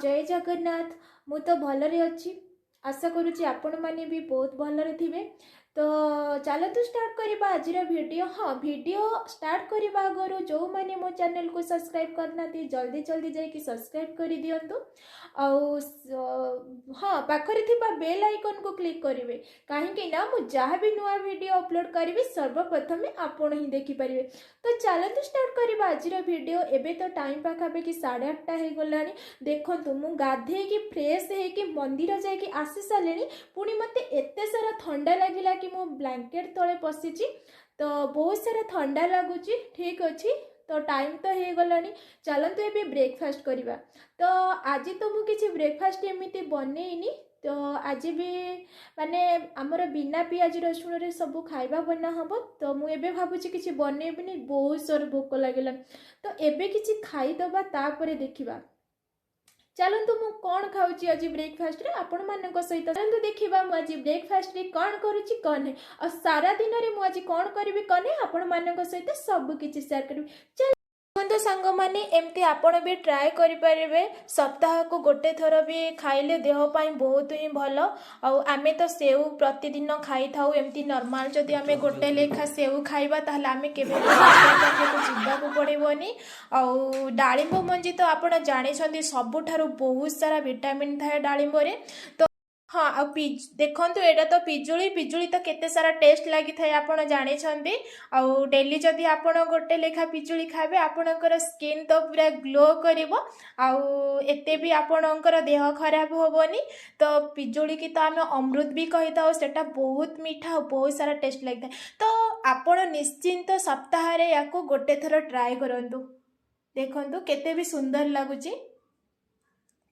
जय जगन्नाथ। मु तो भलरे अच्छी। आशा करुच्ची आपण मैंने भी बहुत भलरे थिबे। तो चलतु स्टार्ट करवा आज वीडियो। हाँ, वीडियो स्टार्ट करने आगर जो मैंने मो चैनल को सब्सक्राइब करना जल्दी जल्दी जाकि सब्सक्राइब कर दिंतु। हाँ, पाखरे थिबा बेल आइकन को क्लिक करेंगे कहीं ना मु जहाँ भी नुआ वीडियो अपलोड करी सर्वप्रथम आपण ही देखिपारे। तो चलतु स्टार्ट करवा आज वीडियो। एबे तो टाइम पाखापाखि 8:30 हो गला। देखु मु गाधे कि फ्रेश होकि मंदिर जाकि आसी सारे पुणी मत एत सारा ठंडा लगिला कि मो ब्लैंकेट तले पशिची। तो बहुत सारा ठंडा लगुच। ठीक अच्छे तो टाइम तो हो गला। चलतु ए ब्रेकफास्ट करवा। तो आज तो मु किसी ब्रेकफास्ट एमती बनईनी। तो आज भी माने आमर बिना पियाज रसुण रे सब खाइबा बना हम। तो मुझे भावुची किसी बनईबिनी बहुत जोर भोक लगे। तो एबे किसी खाईदबा तापरे देखिबा। चलतु मु कौन खाऊची आज ब्रेकफास्ट रे आपण मानक सहित। चलतु देखिबा मु आज ब्रेकफास्ट रे कौन करूची कौन नहीं और सारा दिन रे मु आज कौन करिवि कौन नहीं आपण मानक सहित सब किछि शेयर करिवि। तो सांग माने एमती आपण भी ट्राए करें। सप्ताह को गोटे थर भी खाइले देह पाई बहुत ही भल। आमे तो सेव प्रतिदिन खाई थाउ एमती नॉर्मल। जदि आमे गोटे लेखा सेव खाइबा ताहले आमे केबे जावाक पड़ोनी। डालिंब मंजी तो आपण जानी सबुठारु बहुत सारा विटामिन थाए डालिंब रे। तो हाँ आ देखंतु एटा तो पिजुली पिजुली तो केते सारा टेस्ट लगी थाए आपण जानी छंती। आउ डेली जदि आपण गोटे लेखा पिजुली खाबे आपणकर स्किन तो पूरा ग्लो करिवो। आउ एते भी आपणकर देह खराब होबनी। तो पिजुली की तो आमे अमृत भी कहि थाउ। सेटा बहुत मीठा और बहुत सारा टेस्ट लगी थाए। तो आपण निश्चिंत सप्ताह रे याको गोटे थर ट्राए करंतु। देखंतु केते भी सुंदर लागुची।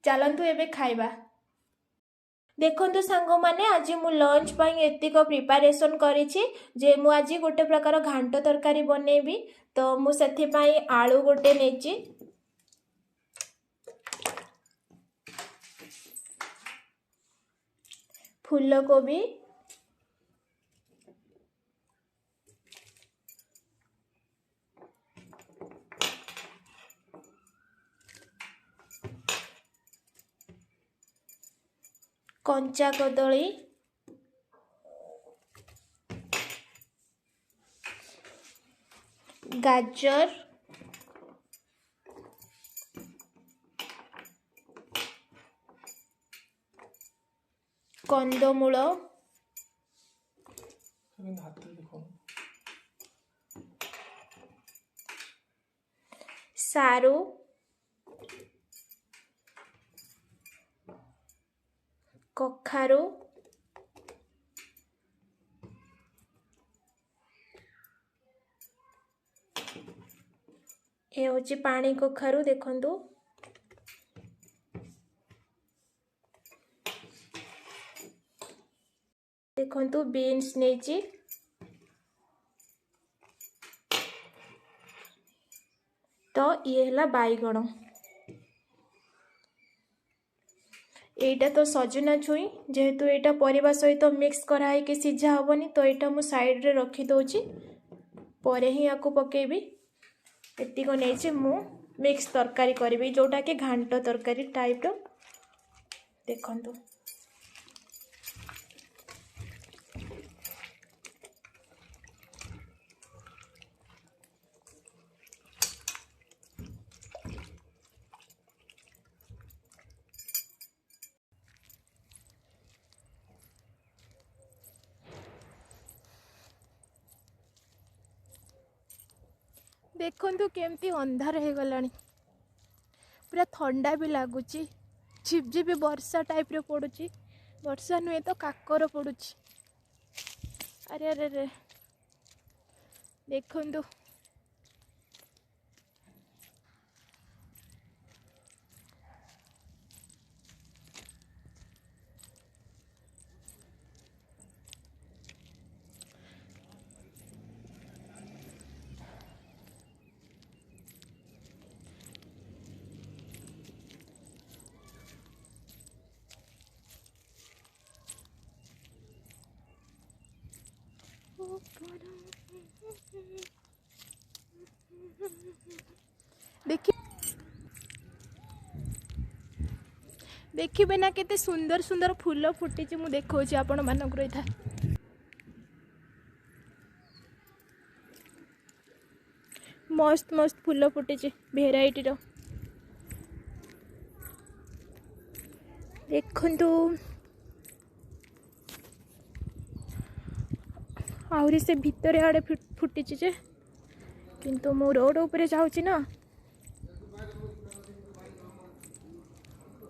चलंतु एबे खाइबा। देखंतु सांग माने आज मु लंच पाई एतिक प्रिपरेशन करिछि जे मु आज गोटे प्रकार घांट तरकारी बनेबी। तो मु सेथि पाई आलू गोटे नेछि, फूलकोबी, कंचा कदली, गाजर, कंदमूल, सारू, कखारू, ए होची पानी कखारू। देखंतु देखंतु बीन्स नेची, तो ये हला बाईगण। एटा तो सजना छुई जेहेतु एटा परिबा सहित मिक्स कराई के सिझा हबनी। तो एटा मु साइड रे रखी दोची परे ही याकू पकेबी। एतिक नेछि मु मिक्स तरकारी करबी जोटा के घांट तरकारी टाइप रो। देखंतु देखंतु केमती अंधार हो गलानी। पूरा ठंडा भी लगुच। झिपझिप वर्षा टाइप रे पड़ुची। वर्षा नुहे तो काकर पड़ुची। अरे अरे अरे देखंतु देखिए देखिए ना केते सुंदर सुंदर फूल फुटी मु देखा आपण मानक रही। मस्त मस्त फूल फुटी भेराइटी रो देखंतु आहरी से भितर आड़े फुटी जे किंतु मो रोड उपरे जाऊँगी ना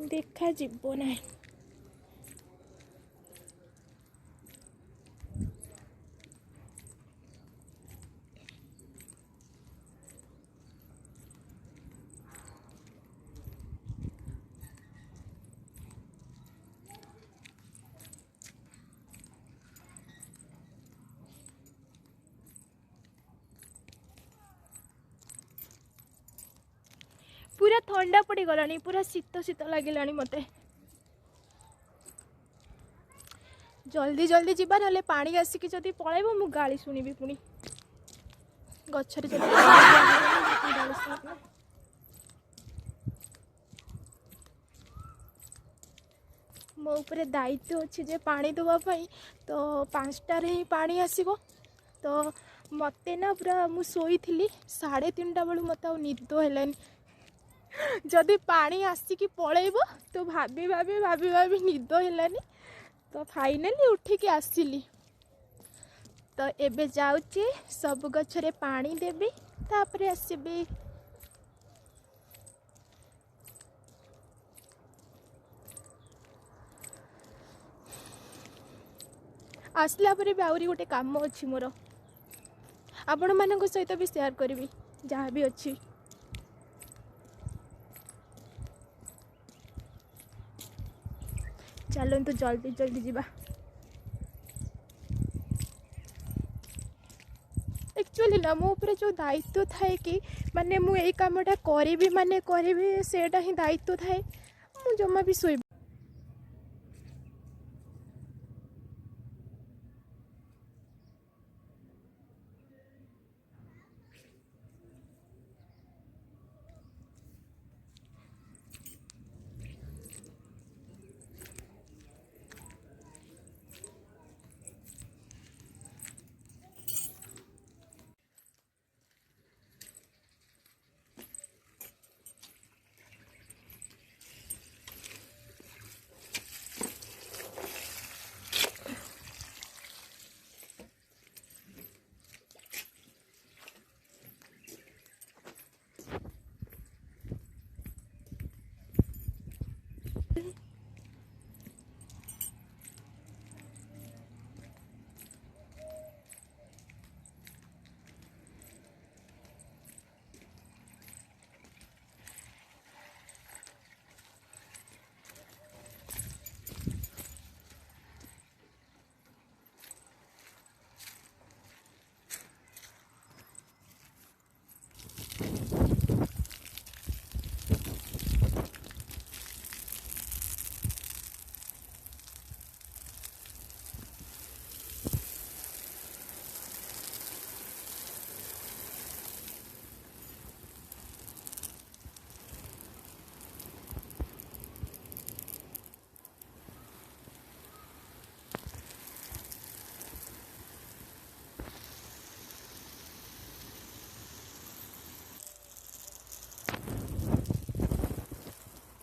देखा जीव ना। पूरा ठंडा पड़ी गलानी पूरा शीत शीत लगे मते जल्दी जल्दी जीवा ना पानी आसिक जदि पलैब मु गाली शुणी पुणी गचर मो ऊपर दायित्व अच्छे जे पानी देवाई तो 5टार ही पानी आसब तो मते ना पूरा मु शोई 3:30 बेलू मत निद है जदि पानी आसिकी पलैब तो भाभी भाभी भाभी भाभी निद है तो फाइनली उठिकी आसिली तो एबे जाऊँगी सब गछरे पानी देवी तापरे आसबी। आसला परे भी आउरी गोटे काम अच्छी मोर आपण मानक सहित भी शेयर करी जहाँ भी अच्छी। चलो तो जल्दी जल्दी जीवा। एक्चुअली ना मो ऊपर जो दायित्व थाए कि माने मु एई कामटा करी माने करी सेटा ही दायित्व थाए मु जमा भी सोई।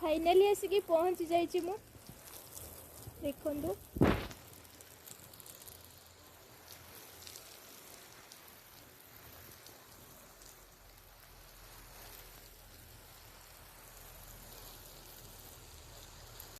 फाइनली आसिक पहुँची जाइए मु देखु